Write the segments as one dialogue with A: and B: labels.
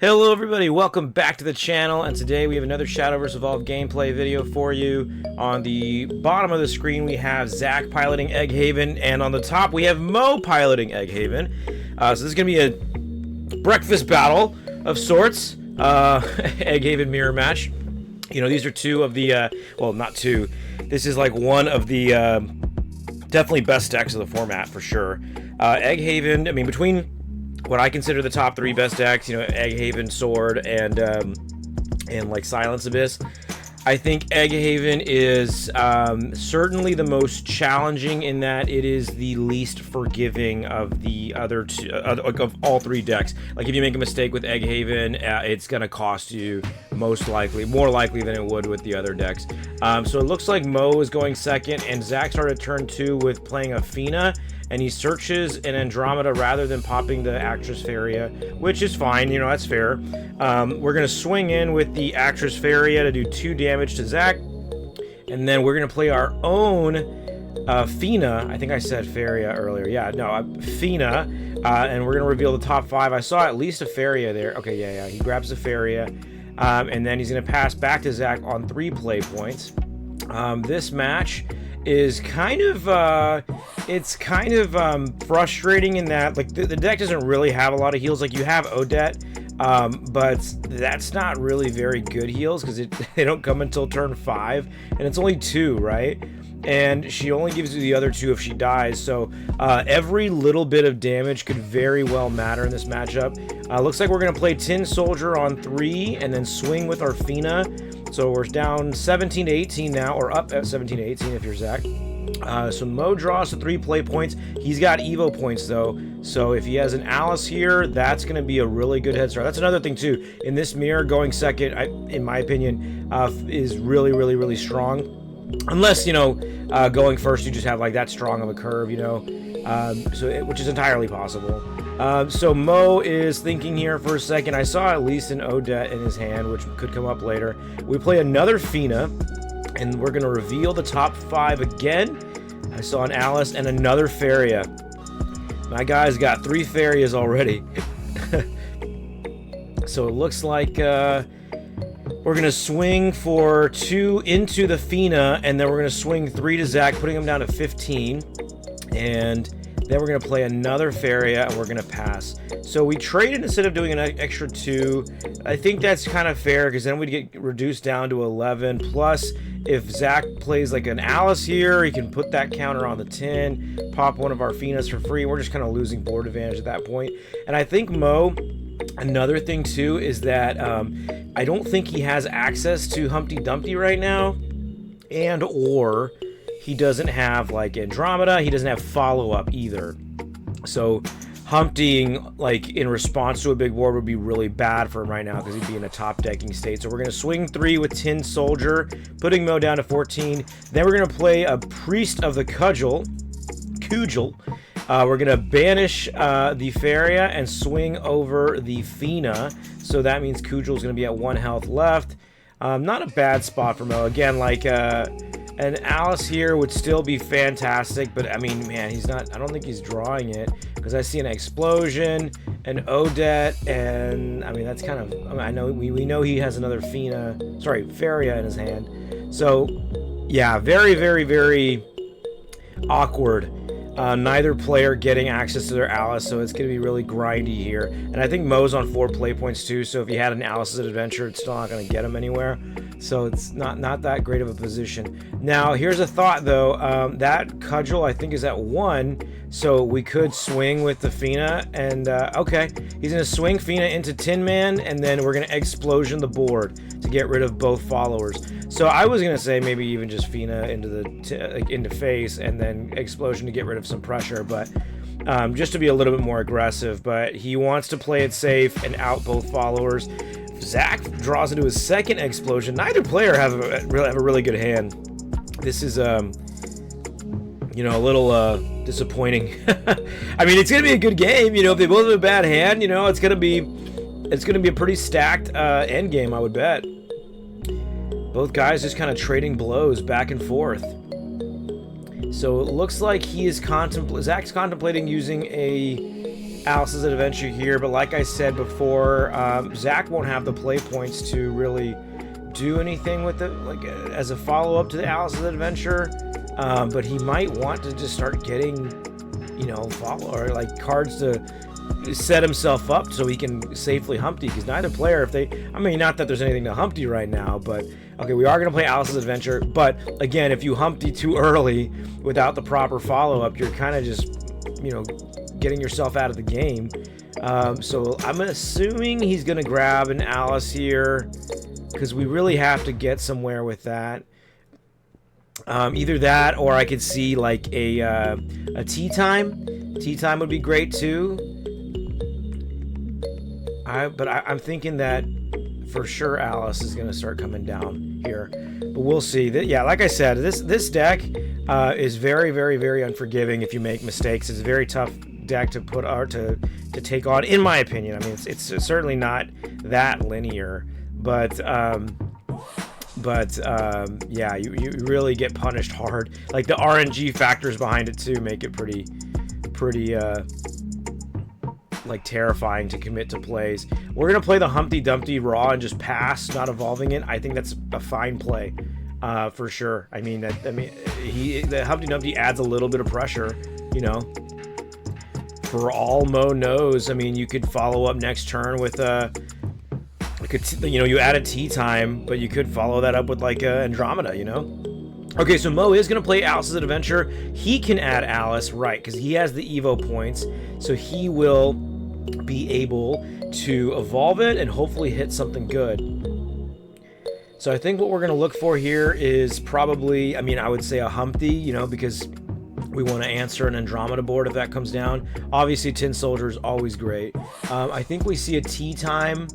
A: Hello everybody, welcome back to the channel, and today we have another Shadowverse Evolved gameplay video for you. On the bottom of the screen we have Zach piloting Egghaven, and on the top we have Mo piloting Egghaven. So this is going to be a breakfast battle of sorts, Egghaven mirror match. You know, these are two of the, well, not two, this is like one of the definitely best decks of the format for sure. Egghaven, I mean, between what I consider the top three best decks, you know, Egghaven, Sword, and like Silence Abyss, I think Egghaven is certainly the most challenging in that it is the least forgiving of the other two, of all three decks. Like if you make a mistake with Egghaven, it's gonna cost you more likely than it would with the other decks. So it looks like Mo is going second, and Zach started turn 2 with playing a Fina. And he searches an Andromeda rather than popping the Actress Faria, which is fine, you know, that's fair. We're going to swing in with the Actress Faria to do 2 damage to Zach. And then we're going to play our own Fina. I think I said Faria earlier. Yeah, no, Fina. And we're going to reveal the top 5. I saw at least a Faria there. Okay, yeah, he grabs the Faria. And then he's going to pass back to Zach on 3 play points. This match is kind of frustrating in that, like, the deck doesn't really have a lot of heals. Like, you have Odette, but that's not really very good heals because they don't come until turn 5, and it's only 2, right? And she only gives you the other 2 if she dies, so every little bit of damage could very well matter in this matchup. Looks like we're going to play Tin Soldier on 3 and then swing with our Fina. So we're down 17 to 18 now, or up at 17 to 18 if you're Zach. So Mo draws to 3 play points. He's got Evo points though, so if he has an Alice here, that's going to be a really good head start. That's another thing too. In this mirror, going second, in my opinion, is really strong. Unless, you know, going first, you just have like that strong of a curve, you know, which is entirely possible. So Mo is thinking here for a second. I saw at least an Odette in his hand, which could come up later. We play another Fina, and we're going to reveal the top 5 again. I saw an Alice and another Faria. My guy's got 3 Farias already. So it looks like we're going to swing for 2 into the Fina, and then we're going to swing 3 to Zach, putting him down to 15. And then we're going to play another Faria, and we're going to pass. So we traded instead of doing an extra 2. I think that's kind of fair, because then we'd get reduced down to 11. Plus, if Zach plays like an Alice here, he can put that counter on the 10, pop one of our Finas for free. We're just kind of losing board advantage at that point. And I think Mo, another thing too, is that I don't think he has access to Humpty Dumpty right now, and or he doesn't have like Andromeda, he doesn't have follow-up either. So Humptying like in response to a big board would be really bad for him right now because he'd be in a top decking state. So we're going to swing 3 with Tin Soldier, putting Mo down to 14. Then we're going to play a Priest of the Cudgel. We're going to banish the Faria and swing over the Fina. So that means Kujel's going to be at 1 health left. Not a bad spot for Mo. Again, like an Alice here would still be fantastic, but I mean, man, he's not, I don't think he's drawing it, because I see an Explosion, an Odette, and I mean, that's kind of, I mean, I know, we know he has another Faria in his hand. So yeah, very awkward. Neither player getting access to their Alice, so it's going to be really grindy here. And I think Mo's on 4 play points too, so if he had an Alice's Adventure, it's still not going to get him anywhere. So it's not that great of a position. Now, here's a thought though. That Cudgel, I think, is at 1, so we could swing with the Fina, and okay, he's going to swing Fina into Tin Man, and then we're going to Explosion the board to get rid of both followers. So I was going to say maybe even just Fina into face, and then Explosion to get rid of some pressure, but just to be a little bit more aggressive. But he wants to play it safe and out both followers. Zach draws into his second Explosion. Neither player have a really good hand. This is you know, a little disappointing. I mean, it's gonna be a good game, you know. If they both have a bad hand, you know, it's gonna be a pretty stacked end game, I would bet. Both guys just kind of trading blows back and forth. So it looks like he is Zach's contemplating using a Alice's Adventure here, but like I said before, Zach won't have the play points to really do anything with it, like as a follow-up to the Alice's Adventure. But he might want to just start getting, you know, like cards to set himself up so he can safely Humpty, because neither player, I mean, not that there's anything to Humpty right now, but okay, we are going to play Alice's Adventure, but again, if you Humpty too early without the proper follow-up, you're kind of just, you know, getting yourself out of the game. So I'm assuming he's going to grab an Alice here, because we really have to get somewhere with that. Either that, or I could see like a tea time. Tea time would be great too. But I'm thinking that for sure Alice is going to start coming down here. But we'll see. Yeah, like I said, this deck is very, very, very unforgiving if you make mistakes. It's a very tough deck to put to take on, in my opinion. I mean, it's certainly not that linear, but yeah, you really get punished hard. Like the RNG factors behind it too make it pretty like terrifying to commit to plays. We're gonna play the Humpty Dumpty raw and just pass, not evolving it. I think that's a fine play, for sure. I mean, the Humpty Dumpty adds a little bit of pressure, you know. For all Mo knows, I mean, you could follow up next turn with you know, you add a tea time, but you could follow that up with like Andromeda, you know. Okay, so Mo is going to play Alice's Adventure. He can add Alice, right, because he has the Evo points, so he will be able to evolve it and hopefully hit something good. So I think what we're going to look for here is probably, I mean, I would say a Humpty, you know, because we want to answer an Andromeda board if that comes down. Obviously, Tin Soldier is always great. I think we see a tea time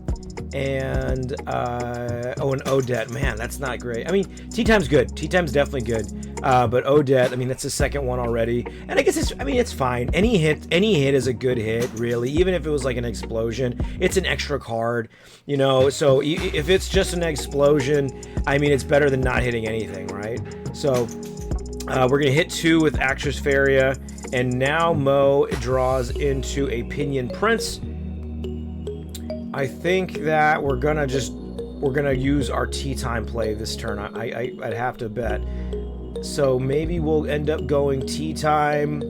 A: and an Odette. Man, that's not great. I mean, tea time's good. Tea time's definitely good. But Odette, I mean, that's the second one already. And I guess it's fine. Any hit is a good hit, really. Even if it was like an explosion, it's an extra card, you know. So if it's just an explosion, I mean, it's better than not hitting anything, right? So we're gonna hit 2 with Actress Faria, and now Mo draws into a Pinion Prince. I think that we're gonna use our tea time play this turn. I'd have to bet. So maybe we'll end up going tea time.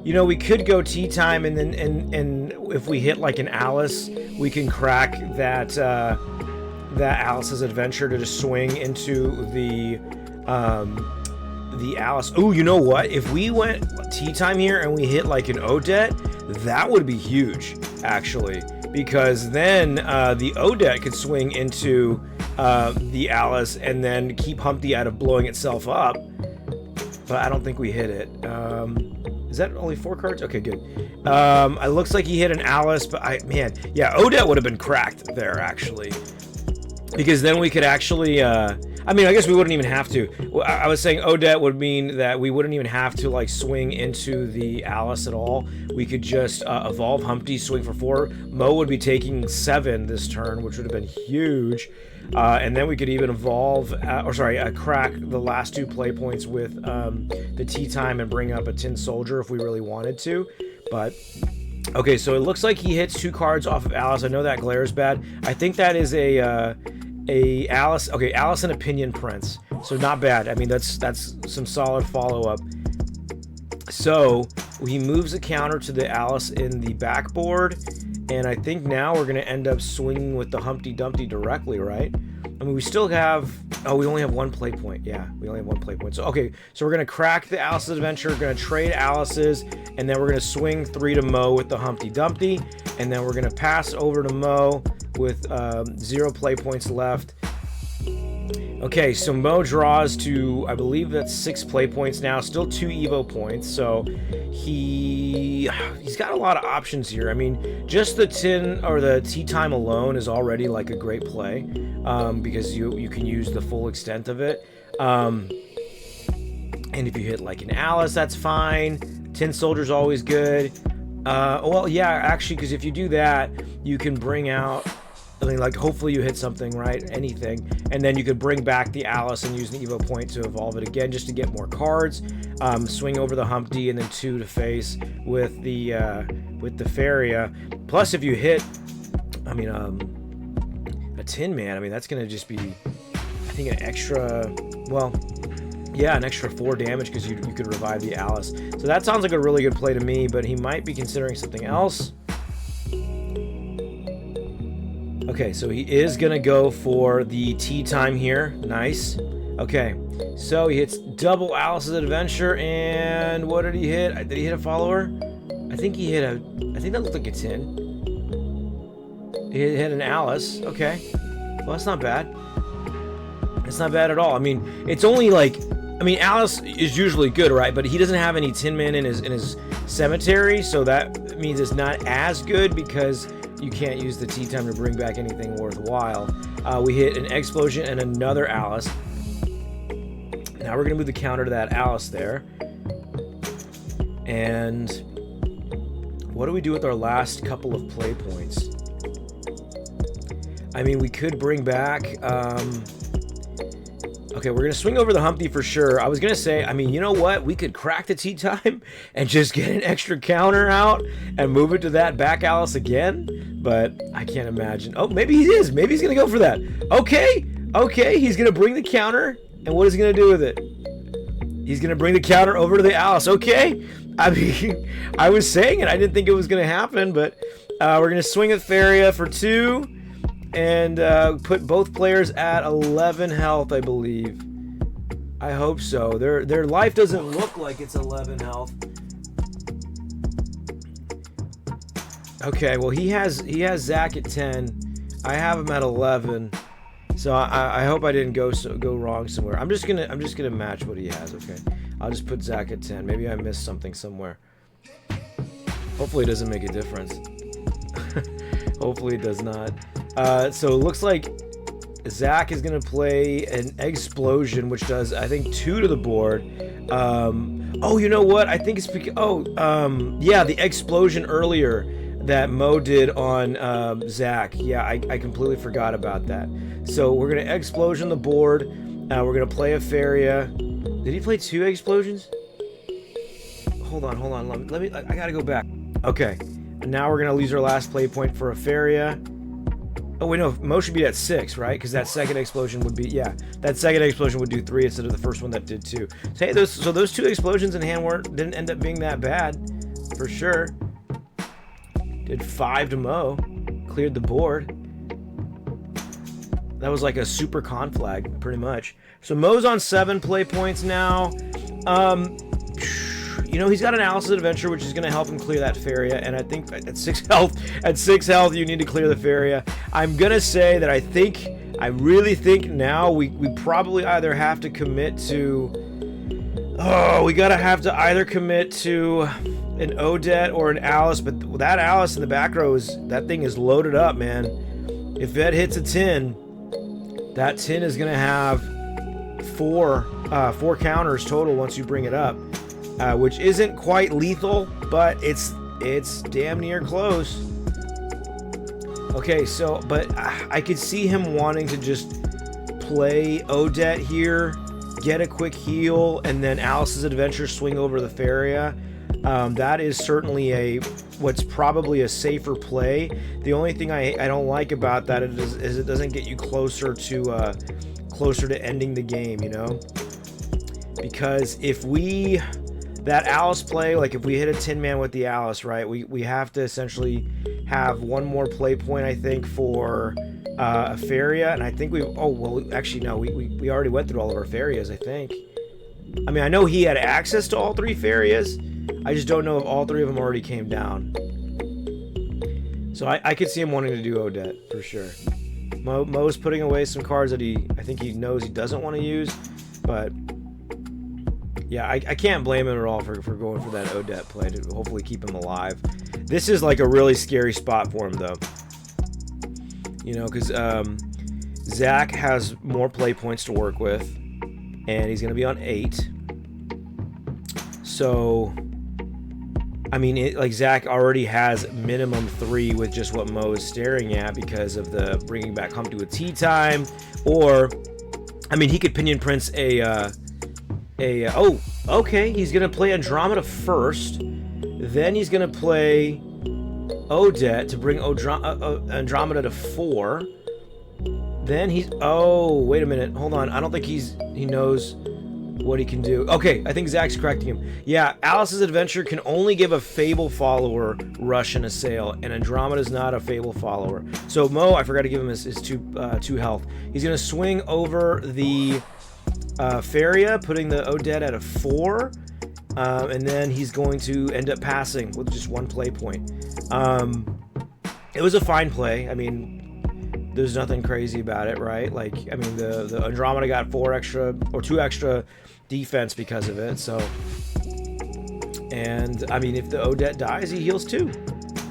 A: You know, we could go tea time, and then and if we hit like an Alice, we can crack that Alice's Adventure to just swing into the Alice. Oh, you know what? If we went tea time here and we hit like an Odette, that would be huge, actually. Because then the Odette could swing into the Alice and then keep Humpty out of blowing itself up. But I don't think we hit it. Is that only 4 cards? Okay, good. It looks like he hit an Alice, but yeah, Odette would have been cracked there, actually. Because then we could actually... I mean, I guess we wouldn't even have to. I was saying Odette would mean that we wouldn't even have to like swing into the Alice at all. We could just evolve Humpty, swing for 4. Mo would be taking 7 this turn, which would have been huge. And then we could even evolve, crack the last 2 play points with the tea time and bring up a Tin Soldier if we really wanted to. But okay, so it looks like he hits 2 cards off of Alice. I know that glare's bad. I think that is a Alice. Okay, Alice and a Pinion Prince. So not bad. I mean, that's some solid follow-up. So he moves a counter to the Alice in the backboard, and I think now we're going to end up swinging with the Humpty Dumpty directly, right? I mean, we still have... Oh, we only have 1 play point. Yeah, we only have 1 play point. So, okay, so we're going to crack the Alice's Adventure, going to trade Alice's, and then we're going to swing 3 to Mo with the Humpty Dumpty, and then we're going to pass over to Mo with 0 play points left. Okay, so Mo draws to, I believe that's 6 play points now, still 2 Evo points, so he's got a lot of options here. I mean, just the tea time alone is already like a great play, because you can use the full extent of it. And if you hit like an Alice, that's fine. Tin Soldier's always good. Well, yeah, actually, because if you do that, you can bring out I mean, like, hopefully you hit something, right? Anything. And then you could bring back the Alice and use an Evo point to evolve it again just to get more cards. Swing over the Humpty and then 2 to face with the Faria. Plus, if you hit, I mean, a Tin Man, I mean, that's going to just be, I think, an extra, well, yeah, an extra 4 damage because you could revive the Alice. So that sounds like a really good play to me, but he might be considering something else. Okay, so he is going to go for the tea time here. Nice. Okay, so he hits double Alice's Adventure, and what did he hit? Did he hit a follower? I think he hit a, I think that looked like a tin. He hit an Alice. Okay, well, that's not bad. It's not bad at all. I mean, it's only like, I mean, Alice is usually good, right? But he doesn't have any Tin Man in his cemetery, so that means it's not as good because you can't use the tea time to bring back anything worthwhile. We hit an Explosion and another Alice. Now we're going to move the counter to that Alice there. And what do we do with our last couple of play points? I mean, we could bring back... Okay, we're going to swing over the Humpty for sure. I was going to say, I mean, you know what? We could crack the tea time and just get an extra counter out and move it to that back Alice again. But I can't imagine. Oh, maybe he is. Maybe he's going to go for that. Okay. Okay, he's going to bring the counter. And what is he going to do with it? He's going to bring the counter over to the Alice. Okay. I mean, I was saying it. I didn't think it was going to happen. But we're going to swing at Faria for 2. And put both players at 11 health, I believe. I hope so. Their life doesn't look like it's 11 health. Okay, well he has Zach at 10. I have him at 11. So I hope I didn't go wrong somewhere. I'm just gonna match what he has. Okay, I'll just put Zach at 10. Maybe I missed something somewhere. Hopefully it doesn't make a difference. Hopefully it does not. So it looks like Zach is going to play an Explosion, which does, I think, 2 to the board. Oh, you know what? I think it's because... Oh, yeah, the Explosion earlier that Mo did on Zach. Yeah, I completely forgot about that. So we're going to Explosion the board. We're going to play a Faria. Did he play 2 Explosions? Hold on. Let me... I got to go back. Okay. And now we're going to lose our last play point for a Faria. Oh, wait, no. Mo should be at 6, right? Because that second Explosion would be... Yeah, that second Explosion would do 3 instead of the first one that did 2. So, hey, those 2 Explosions in hand didn't end up being that bad. For sure. Did 5 to Mo. Cleared the board. That was like a super conflag, pretty much. So Mo's on 7 play points now. You know, he's got an Alice's Adventure, which is going to help him clear that Faria, and I think at 6 health, you need to clear the Faria. I'm going to say that I really think now we probably either have to commit to... Oh, we gotta have to either commit to an Odette or an Alice, but that Alice in the back row, that thing is loaded up, man. If that hits a 10, that 10 is going to have 4 counters total once you bring it up. Which isn't quite lethal, but it's damn near close. Okay, so, but I could see him wanting to just play Odette here, get a quick heal, and then Alice's Adventure swing over the Faria. That is certainly what's probably a safer play. The only thing I don't like about that is it doesn't get you closer to ending the game, you know? Because if that Alice play, like if we hit a Tin Man with the Alice, right, we have to essentially have 1 more play point, I think, for a Faria, and I think actually no, we already went through all of our Farias, I think. I mean, I know he had access to all 3 Farias, I just don't know if all 3 of them already came down. So I could see him wanting to do Odette, for sure. Mo's putting away some cards that I think he knows he doesn't want to use, but... Yeah, I can't blame him at all for going for that Odette play to hopefully keep him alive. This is like a really scary spot for him, though. You know, because Zach has more play points to work with, and he's going to be on 8. So, I mean, like Zach already has minimum 3 with just what Mo is staring at because of the bringing back Humpty with tea time, or I mean, he could Pinion Prince oh, okay, he's gonna play Andromeda first, then he's gonna play Odette to bring Andromeda to 4. Then he's, oh, wait a minute, hold on, I don't think he knows what he can do. Okay, I think Zach's correcting him. Yeah, Alice's Adventure can only give a Fable follower rush and assail, and Andromeda's not a Fable follower. So Mo, I forgot to give him his 2 health. He's gonna swing over the Faria, putting the Odette at a 4, and then he's going to end up passing with just 1 play point. It was a fine play. I mean, there's nothing crazy about it, right? Like, I mean, the Andromeda got 2 extra defense because of it, so. And, I mean, if the Odette dies, he heals 2.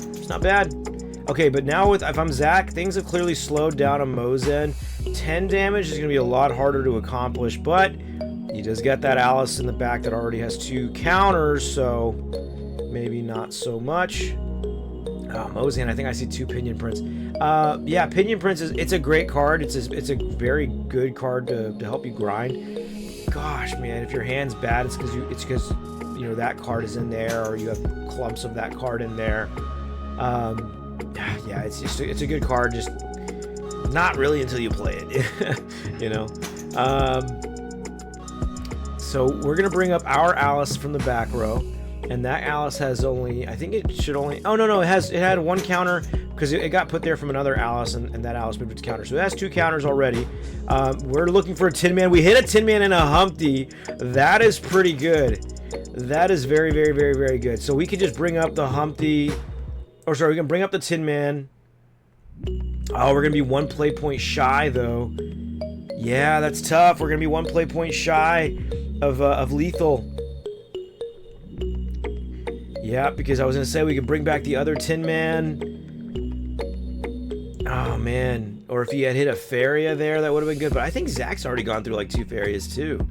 A: It's not bad. Okay, but now if I'm Zach, things have clearly slowed down on Mo's end. 10 damage is going to be a lot harder to accomplish, but he does get that Alice in the back that already has 2 counters, so maybe not so much. Mo's hand, I think I see 2 Pinion Prints. Yeah, Pinion Prints it's a great card. It's a very good card to help you grind. Gosh, man, if your hand's bad, it's because you know that card is in there, or you have clumps of that card in there. Yeah, it's a good card, just not really until you play it. You know. So we're gonna bring up our Alice from the back row, and that Alice has only, I think it should only, oh no, it had 1 counter because it got put there from another Alice, and that Alice moved its counter, so it has 2 counters already. We're looking for a Tin Man. We hit a Tin Man and a Humpty. That is pretty good. That is very, very, very, very good. So we could just bring up the Humpty, or sorry, we can bring up the Tin Man. Oh, we're gonna be 1 play point shy though. Yeah, that's tough. We're gonna be 1 play point shy of lethal. Yeah, because I was gonna say we could bring back the other Tin Man. Oh man, or if he had hit a Faria there, that would have been good. But I think Zach's already gone through like 2 Farias too.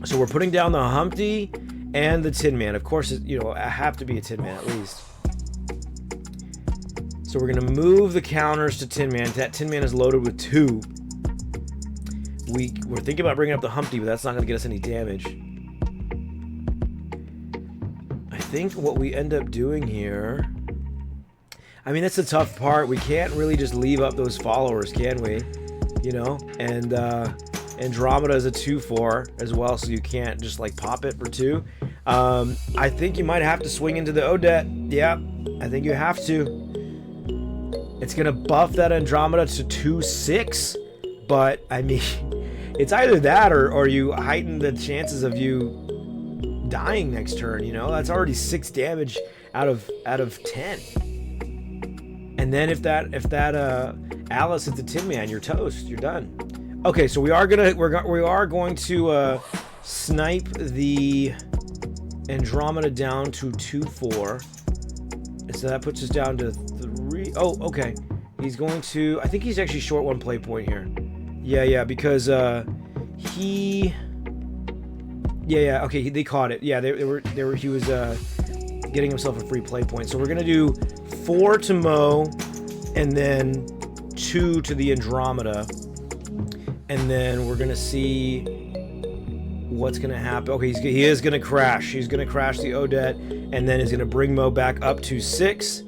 A: So we're putting down the Humpty and the Tin Man. Of course, you know, I have to be a Tin Man at least. So we're gonna move the counters to Tin Man. That Tin Man is loaded with 2. We're thinking about bringing up the Humpty, but that's not gonna get us any damage. I think what we end up doing here, I mean, that's the tough part. We can't really just leave up those followers, can we? You know, and Andromeda is a 2/4 as well, so you can't just like pop it for 2. I think you might have to swing into the Odette. Yeah, I think you have to. It's gonna buff that Andromeda to 2/6, but I mean, it's either that or you heighten the chances of you dying next turn. You know, that's already 6 damage out of 10. And then if that Alice hits the Tin Man, you're toast. You're done. Okay, so we are going to snipe the Andromeda down to 2/4. So that puts us down to 3. Oh, okay. He's going to, I think he's actually short 1 play point here. Yeah, because he. Yeah. Okay, they caught it. Yeah, they were. He was getting himself a free play point. So we're gonna do 4 to Mo, and then 2 to the Andromeda, and then we're gonna see what's gonna happen. Okay, he is gonna crash. He's gonna crash the Odette, and then he's gonna bring Mo back up to 6.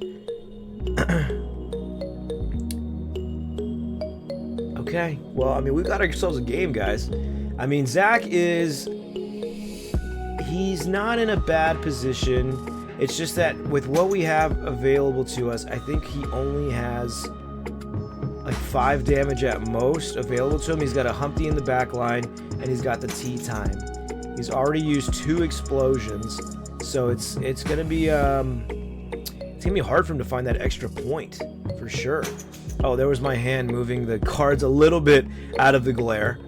A: Okay, well, I mean, we've got ourselves a game, guys. I mean, Zach he's not in a bad position. It's just that with what we have available to us, I think he only has like 5 damage at most available to him. He's got a Humpty in the back line, and he's got the tea time. He's already used 2 explosions, so it's gonna be hard for him to find that extra point for sure. Oh, there was my hand moving the cards a little bit out of the glare.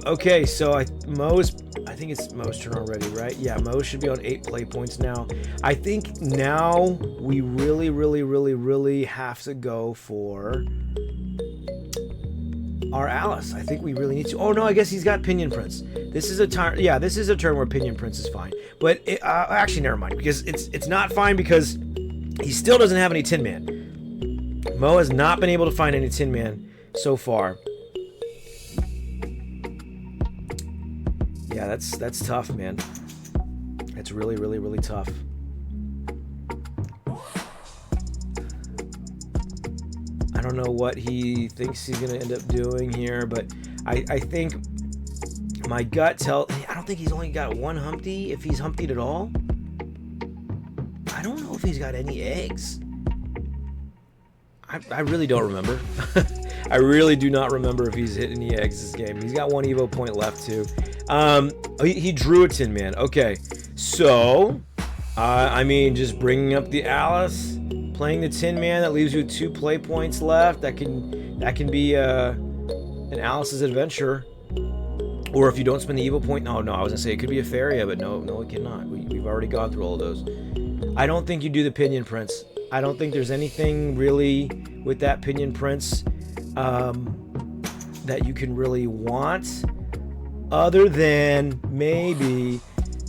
A: Okay, so I think it's Mo's turn already, right? Yeah, Mo should be on 8 play points now. I think now we really have to go for... our Alice. I think we really need to. Oh no, I guess he's got Pinion Prince. This is a turn. Yeah, this is a turn where Pinion Prince is fine. But actually, never mind, because it's not fine because he still doesn't have any Tin Man. Mo has not been able to find any Tin Man so far. Yeah, that's tough, man. It's really, really, really tough. I don't know what he thinks he's going to end up doing here, but I think my gut tells... I don't think he's only got one Humpty, if he's Humptied at all. I don't know if he's got any eggs. I really don't remember. I really do not remember if he's hit any eggs this game. He's got one Evo point left, too. He drew a Tin Man. Okay, so... I mean, just bringing up the Alice... Playing the Tin Man, that leaves you with 2 play points left. That can be an Alice's Adventure. Or if you don't spend the Evo point... No, I was going to say it could be a Faria, but no, it cannot. We've already gone through all of those. I don't think you do the Pinion Prince. I don't think there's anything really with that Pinion Prince that you can really want. Other than maybe...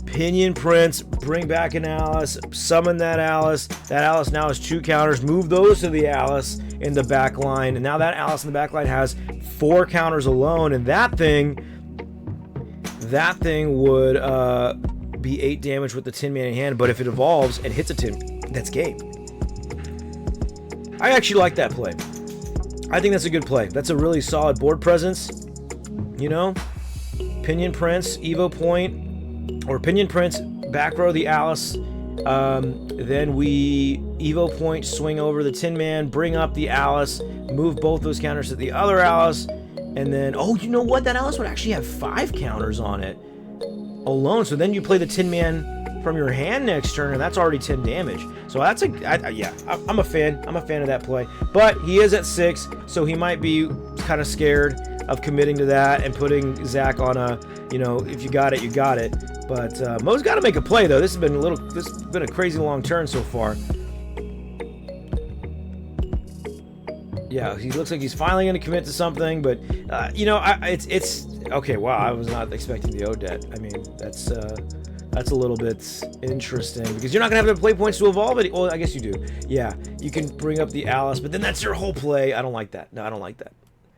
A: Pinion Prince, bring back an Alice, summon that Alice. That Alice now has 2 counters. Move those to the Alice in the back line. And now that Alice in the back line has 4 counters alone. And that thing would be 8 damage with the Tin Man in hand. But if it evolves and hits a Tin, that's game. I actually like that play. I think that's a good play. That's a really solid board presence. You know? Pinion Prince, Evo point. Or Pinion Prince, back row the Alice, then we Evo point, swing over the Tin Man, bring up the Alice, move both those counters to the other Alice, and then, oh, you know what? That Alice would actually have 5 counters on it alone, so then you play the Tin Man from your hand next turn, and that's already 10 damage. So that's yeah, I'm a fan. I'm a fan of that play. But he is at 6, so he might be kind of scared of committing to that and putting Zach on a, you know, if you got it, you got it. But Mo's got to make a play, though. This has been a crazy long turn so far. Yeah, he looks like he's finally going to commit to something, but you know, it's okay. Wow, I was not expecting the Odette. I mean, that's a little bit interesting because you're not going to have the play points to evolve it. Well, I guess you do. Yeah, you can bring up the Alice, but then that's your whole play. I don't like that. No, I don't like that.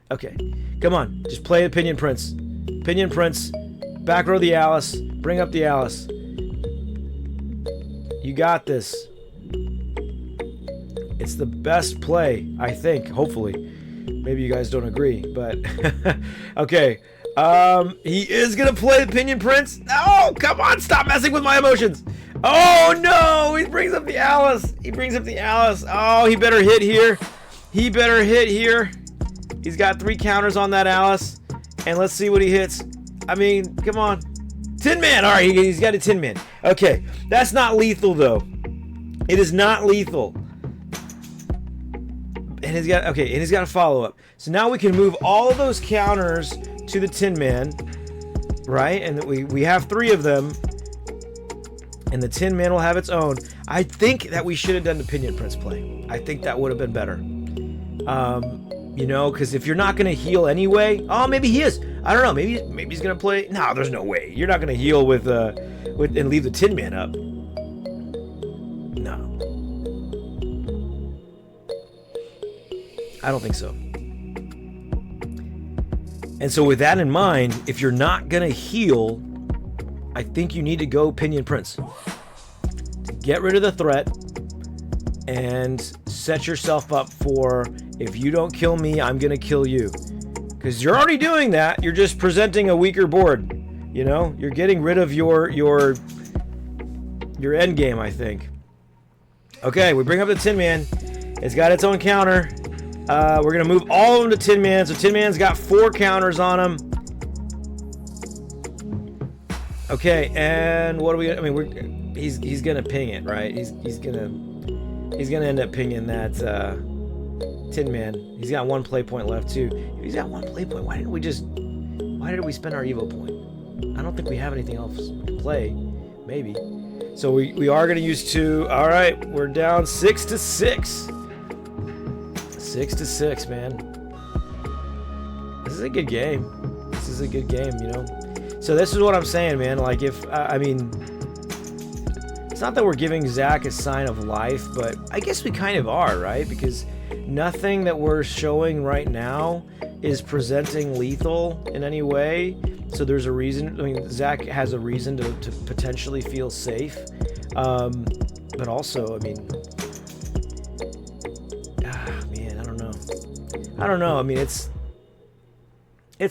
A: Okay, come on, just play the Pinion Prince. Pinion Prince, back row the Alice, bring up the Alice. You got this. It's the best play, I think, hopefully. Maybe you guys don't agree, but... okay, he is gonna play the Pinion Prince. No, come on, stop messing with my emotions. Oh, no, he brings up the Alice. He brings up the Alice. Oh, he better hit here. He better hit here. He's got 3 counters on that Alice, and let's see what he hits. I mean, come on. Tin Man! Alright, he's got a Tin Man. Okay, that's not lethal, though. It is not lethal. And he's got, okay, and he's got a follow-up. So now we can move all of those counters to the Tin Man, right? And we have 3 of them, and the Tin Man will have its own. I think that we should have done the Pinion Prince play. I think that would have been better. You know, because if you're not going to heal anyway... Oh, maybe he is. I don't know. Maybe he's going to play... No, there's no way. You're not going to heal with and leave the Tin Man up. No. I don't think so. And so with that in mind, if you're not going to heal, I think you need to go Pinion Prince. To get rid of the threat and set yourself up for... If you don't kill me, I'm going to kill you. Because you're already doing that. You're just presenting a weaker board. You know? You're getting rid of your end game, I think. Okay, we bring up the Tin Man. It's got its own counter. We're going to move all of them to Tin Man. So Tin Man's got 4 counters on him. Okay, and what do we... I mean, he's going to ping it, right? He's going to end up pinging that... Tin Man. He's got 1 play point left too. If he's got 1 play point, why did we spend our Evo point? I don't think we have anything else to play. Maybe. So we are going to use 2. All right, we're down 6-6. 6-6, man. This is a good game. This is a good game, you know. So this is what I'm saying, man. Like, if I mean, it's not that we're giving Zach a sign of life, but I guess we kind of are, right? Because nothing that we're showing right now is presenting lethal in any way. So there's a reason. I mean, Zach has a reason to potentially feel safe. But also, I mean, man, I don't know. I mean, it's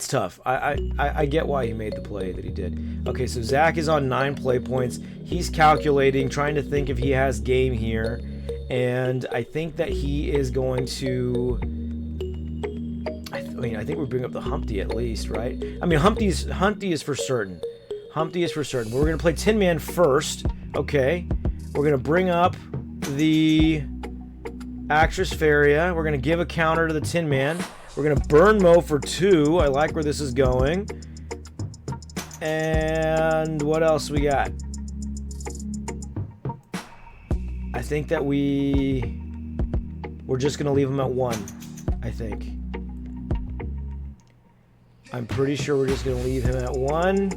A: tough. I get why he made the play that he did. Okay, so Zach is on 9 play points. He's calculating, trying to think if he has game here. And I think that he is going to... I think we bring up the Humpty at least, right? I mean, Humpty is for certain. Humpty is for certain. We're going to play Tin Man first. Okay. We're going to bring up the Actress Faria. We're going to give a counter to the Tin Man. We're going to burn Mo for 2. I like where this is going. And what else we got? I think that we're just going to leave him at 1, I think. I'm pretty sure we're just going to leave him at 1.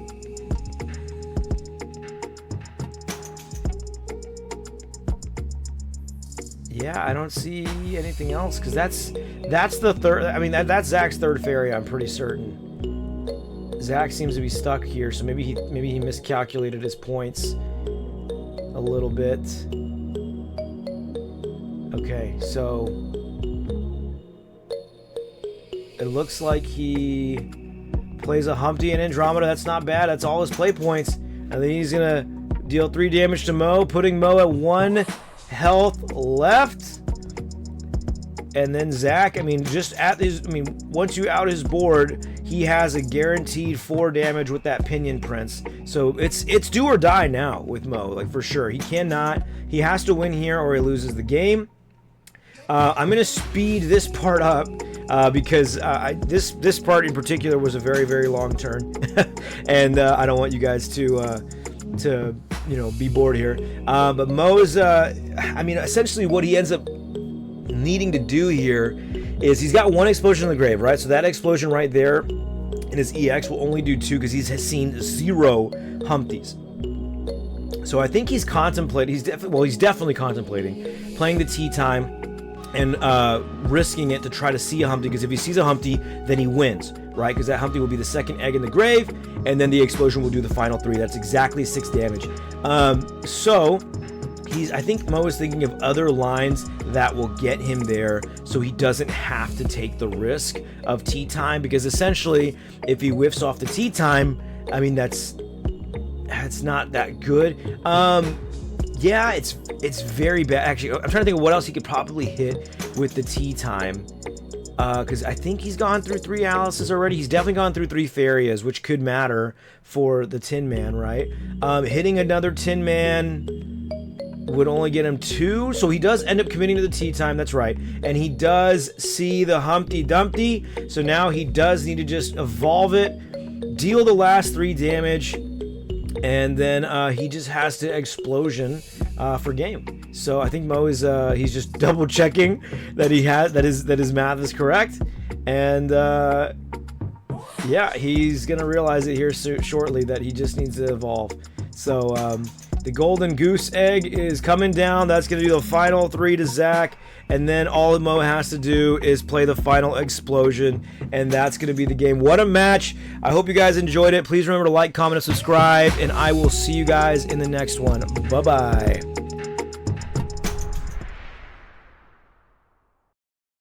A: Yeah, I don't see anything else, because that's the third. I mean, that's Zach's third fairy. I'm pretty certain. Zach seems to be stuck here, so maybe he miscalculated his points a little bit. Okay, so it looks like he plays a Humpty and Andromeda. That's not bad. That's all his play points, and then he's gonna deal 3 damage to Mo, putting Mo at 1 health left. And then Zach, I mean, once you out his board, he has a guaranteed 4 damage with that Pinion Prince. So it's do or die now with Mo, like, for sure. He has to win here or he loses the game. I'm gonna speed this part up because this part in particular was a very, very long turn, and I don't want you guys to be bored here. But Mo's, I mean, essentially what he ends up needing to do here is he's got 1 explosion in the grave, right? So that explosion right there in his EX will only do 2 because he's seen 0 Humpties. So I think he's contemplating. He's definitely contemplating playing the tea time and risking it to try to see a Humpty, because if he sees a Humpty, then he wins, right? Because that Humpty will be the 2nd egg in the grave, and then the explosion will do the final 3. That's exactly 6 damage. So I think Mo is thinking of other lines that will get him there, so he doesn't have to take the risk of tea time, because essentially, if he whiffs off the tea time, I mean, that's not that good. Yeah, it's very bad. Actually, I'm trying to think of what else he could probably hit with the tea time. Because I think he's gone through 3 Alices already. He's definitely gone through 3 Farias, which could matter for the Tin Man, right? Hitting another Tin Man would only get him 2. So he does end up committing to the tea time, that's right. And he does see the Humpty Dumpty. So now he does need to just evolve it, deal the last 3 damage, and then he just has to explosion for game. So I think Mo is he's just double checking that his math is correct, and yeah, he's gonna realize it here shortly that he just needs to evolve. So the golden goose egg is coming down. That's gonna do the final 3 to Zach, and then all Mo has to do is play the final explosion, and that's gonna be the game. What a match! I hope you guys enjoyed it. Please remember to like, comment, and subscribe, and I will see you guys in the next one. Bye bye.